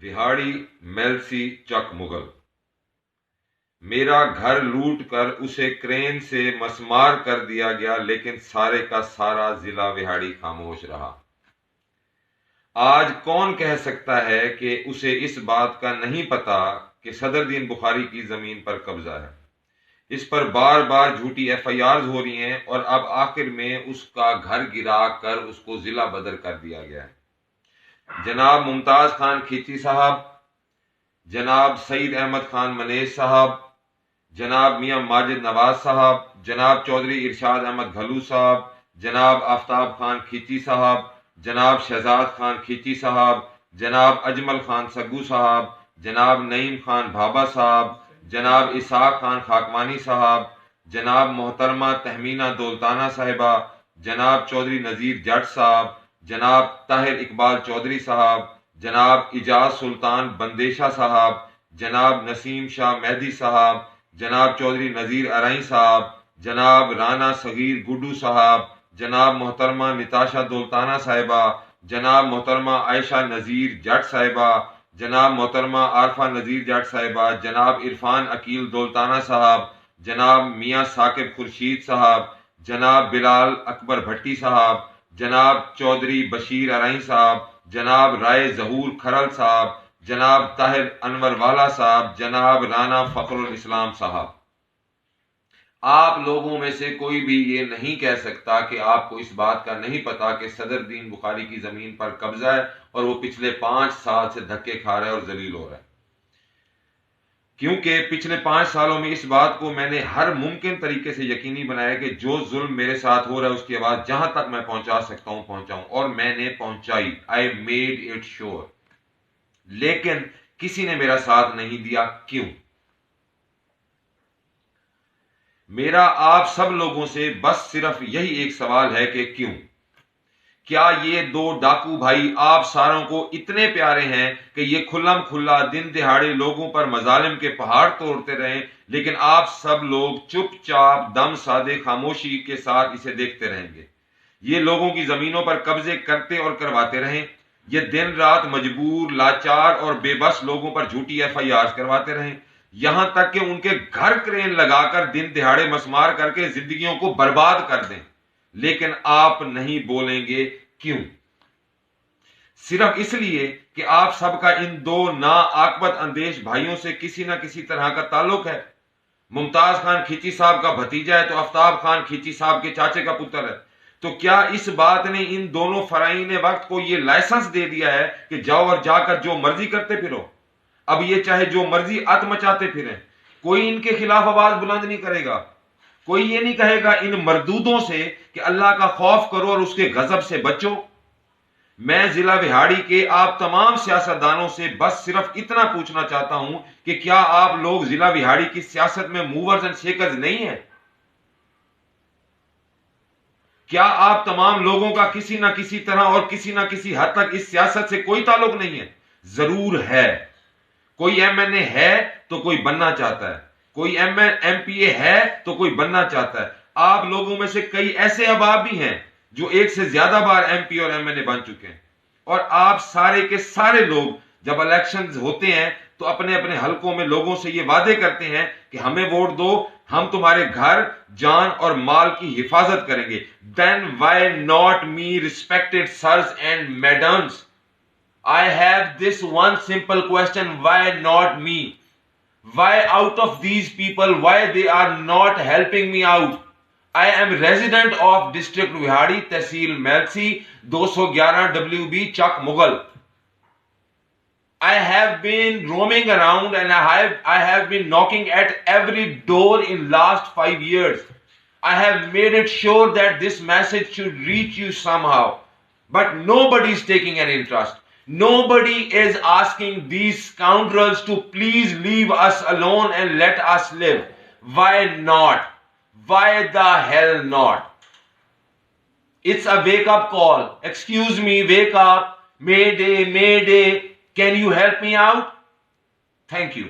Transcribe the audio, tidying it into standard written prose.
وہاڑی میلسی چک مغل۔ میرا گھر لوٹ کر اسے کرین سے مسمار کر دیا گیا، لیکن سارے کا سارا ضلع وہاڑی خاموش رہا۔ آج کون کہہ سکتا ہے کہ اسے اس بات کا نہیں پتا کہ صدر دین بخاری کی زمین پر قبضہ ہے؟ اس پر بار بار جھوٹی ایف آئی آرز ہو رہی ہیں، اور اب آخر میں اس کا گھر گرا کر اس کو ضلع بدر کر دیا گیا ہے۔ جناب ممتاز خان کھیچی صاحب، جناب سعید احمد خان منیش صاحب، جناب میاں ماجد نواز صاحب، جناب چودھری ارشاد احمد گھلو صاحب، جناب آفتاب خان کھیچی صاحب، جناب شہزاد خان کھیچی صاحب، جناب اجمل خان سگو صاحب، جناب نعیم خان بھابا صاحب، جناب اسحاق خان خاکوانی صاحب، جناب محترمہ تہمینہ دولتانہ صاحبہ، جناب چودھری نذیر جٹ صاحب، جناب طاہر اقبال چودھری صاحب، جناب اجاز سلطان بندیشہ صاحب، جناب نسیم شاہ مہدی صاحب، جناب چودھری نذیر ارائیں صاحب، جناب رانا صغیر گڈو صاحب، جناب محترمہ نتاشا دولتانہ صاحبہ، جناب محترمہ عائشہ نذیر جٹ صاحبہ، جناب محترمہ عارفہ نذیر جٹ صاحبہ، جناب عرفان عقیل دولتانہ صاحب، جناب میاں ثاقب خورشید صاحب، جناب بلال اکبر بھٹی صاحب، جناب چودھری بشیر ارائیں صاحب، جناب رائے ظہور کھرل صاحب، جناب طاہر انور والا صاحب، جناب رانا فخر الاسلام صاحب۔ آپ لوگوں میں سے کوئی بھی یہ نہیں کہہ سکتا کہ آپ کو اس بات کا نہیں پتا کہ صدر دین بخاری کی زمین پر قبضہ ہے، اور وہ پچھلے 5 سال سے دھکے کھا رہا ہے اور ذلیل ہو رہا ہے۔ کیونکہ پچھلے 5 سالوں میں اس بات کو میں نے ہر ممکن طریقے سے یقینی بنایا کہ جو ظلم میرے ساتھ ہو رہا ہے اس کی آواز جہاں تک میں پہنچا سکتا ہوں پہنچاؤں، اور میں نے پہنچائی۔ I made it sure۔ لیکن کسی نے میرا ساتھ نہیں دیا۔ کیوں؟ میرا آپ سب لوگوں سے بس صرف یہی ایک سوال ہے کہ کیوں؟ کیا یہ 2 ڈاکو بھائی آپ ساروں کو اتنے پیارے ہیں کہ یہ کھلم کھلا دن دہاڑے لوگوں پر مظالم کے پہاڑ توڑتے رہیں، لیکن آپ سب لوگ چپ چاپ دم سادے خاموشی کے ساتھ اسے دیکھتے رہیں گے؟ یہ لوگوں کی زمینوں پر قبضے کرتے اور کرواتے رہیں، یہ دن رات مجبور، لاچار اور بے بس لوگوں پر جھوٹی ایف آئی آرز کرواتے رہیں، یہاں تک کہ ان کے گھر کرین لگا کر دن دہاڑے مسمار کر کے زندگیوں کو برباد کر دیں، لیکن آپ نہیں بولیں گے۔ کیوں؟ صرف اس لیے کہ آپ سب کا ان 2 ناعاقبت اندیش بھائیوں سے کسی نہ کسی طرح کا تعلق ہے۔ ممتاز خان کھیچی صاحب کا بھتیجا ہے تو آفتاب خان کھیچی صاحب کے چاچے کا پتر ہے۔ تو کیا اس بات نے ان دونوں فرائین وقت کو یہ لائسنس دے دیا ہے کہ جاؤ اور جا کر جو مرضی کرتے پھرو؟ اب یہ چاہے جو مرضی ات مچاتے پھریں، کوئی ان کے خلاف آواز بلند نہیں کرے گا۔ کوئی یہ نہیں کہے گا ان مردودوں سے کہ اللہ کا خوف کرو اور اس کے غضب سے بچو۔ میں ضلع وہاڑی کے آپ تمام سیاستدانوں سے بس صرف اتنا پوچھنا چاہتا ہوں کہ کیا آپ لوگ ضلع وہاڑی کی سیاست میں موورز اینڈ شیکرز نہیں ہیں؟ کیا آپ تمام لوگوں کا کسی نہ کسی طرح اور کسی نہ کسی حد تک اس سیاست سے کوئی تعلق نہیں ہے؟ ضرور ہے۔ کوئی ایم این اے ہے تو کوئی بننا چاہتا ہے، کوئی ایم پی اے ہے تو کوئی بننا چاہتا ہے۔ آپ لوگوں میں سے کئی ایسے احباب بھی ہیں جو ایک سے زیادہ بار ایم پی اور ایم این اے بن چکے ہیں، اور آپ سارے کے سارے لوگ جب الیکشنز ہوتے ہیں تو اپنے اپنے حلقوں میں لوگوں سے یہ وعدے کرتے ہیں کہ ہمیں ووٹ دو، ہم تمہارے گھر، جان اور مال کی حفاظت کریں گے۔ Then why not me, respected sirs and madams? I have this one simple question: why not me? Why out of these people, why they are not helping me out? I am resident of district Vihadi, Tehsil Melsi, 211 WB Chak Mughal. I have been roaming around and I have been knocking at every door in last 5 years. I have made it sure that this message should reach you somehow. But nobody is taking an interest. Nobody is asking these scoundrels to please leave us alone and let us live. Why not? Why the hell not? It's a wake-up call. Excuse me, wake up. Mayday, mayday. Can you help me out? Thank you.